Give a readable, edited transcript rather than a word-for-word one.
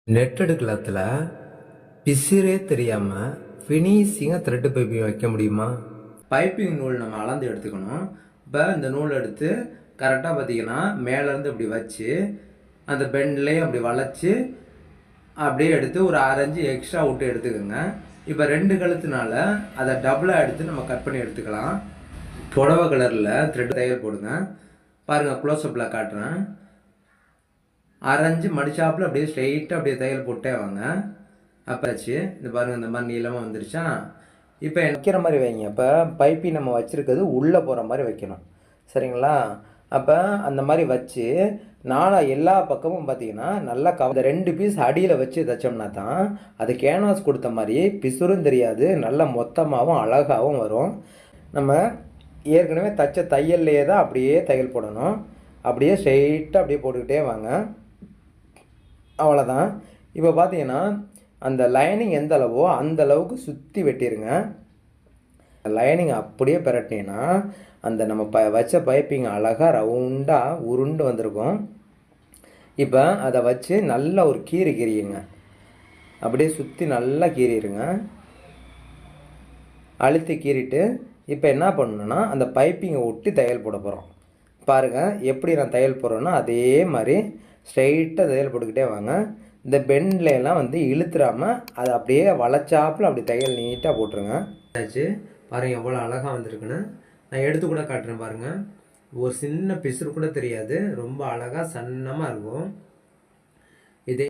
நெட்டெடுக்கலத்தில் பிசிறே தெரியாமல் ஃபினிஷிங்காக thread piping வைக்க முடியுமா? பைப்பிங் நூல் நம்ம அளந்து எடுத்துக்கணும். இப்போ இந்த நூல் எடுத்து கரெக்டாக பார்த்தீங்கன்னா மேலேருந்து இப்படி வச்சு அந்த பெண்ட்லேயும் அப்படி வளைச்சி அப்படியே எடுத்து ஒரு 6 இன்ச்சு எக்ஸ்ட்ரா விட்டு எடுத்துக்கோங்க. இப்போ 2 கழுத்துனால அதை டபுளாக எடுத்து நம்ம கட் பண்ணி எடுத்துக்கலாம். புடவை கலரில் த்ரெட் தையல் போடுங்க. பாருங்கள், க்ளோஸ்அப்பில் காட்டுறேன். 6 இன்ச்சு மடிச்சாப்பில் அப்படியே ஸ்ட்ரெயிட்டாக அப்படியே தையல் போட்டே வாங்க. அப்பாச்சு இந்த பாருங்கள், இந்த மாதிரி நீளமாக வந்துருச்சா? இப்போ வைக்கிற மாதிரி வைங்க. இப்போ பைப்பி நம்ம வச்சுருக்கிறது உள்ளே போகிற மாதிரி வைக்கணும், சரிங்களா? அப்போ அந்த மாதிரி வச்சு எல்லா பக்கமும் பார்த்தீங்கன்னா நல்லா இந்த 2 பீஸ் அடியில் வச்சு தைச்சோம்னா தான் அது கேன்வாஸ் கொடுத்த மாதிரி பிசுறும் தெரியாது, நல்லா மொத்தமாகவும் அழகாகவும் வரும். நம்ம ஏற்கனவே தைச்ச தையல்லையே தான் அப்படியே தையல் போடணும். அப்படியே ஸ்ட்ரெயிட்டாக அப்படியே போட்டுக்கிட்டே வாங்க. அவ்வளோதான். இப்போ பார்த்தீங்கன்னா அந்த லைனிங் எந்த அளவோ அந்த அளவுக்கு சுற்றி வெட்டிடுங்க. லைனிங் அப்படியே பிரட்டினா அந்த நம்ம வச்ச பைப்பிங் அழகாக ரவுண்டாக உருண்டு வந்திருக்கும். இப்போ அதை வச்சு நல்லா ஒரு கீறிங்க. அப்படியே சுற்றி நல்லா கீறிடுங்க. அழுத்தி கீறிட்டு இப்போ என்ன பண்ணணுன்னா அந்த பைப்பிங்கை ஒட்டி தையல் போட போகிறோம். பாருங்கள் எப்படி நான் தையல் போடுறேன்னா அதே மாதிரி ஸ்ட்ரெயிட்டாக தையல் போட்டுக்கிட்டே வாங்க. இந்த பெண்ட்லாம் வந்து இழுத்துறாமல் அதை அப்படியே வளைச்சாப்பில் அப்படி தையல் நீட்டாக போட்டுருங்க. ஆச்சு பாருங்கள் எவ்வளோ அழகாக வந்திருக்குன்னு. நான் எடுத்து கூட காட்டுறேன் பாருங்கள். ஒரு சின்ன பிசுறு கூட தெரியாது, ரொம்ப அழகாக சன்னமாக இருக்கும். இதே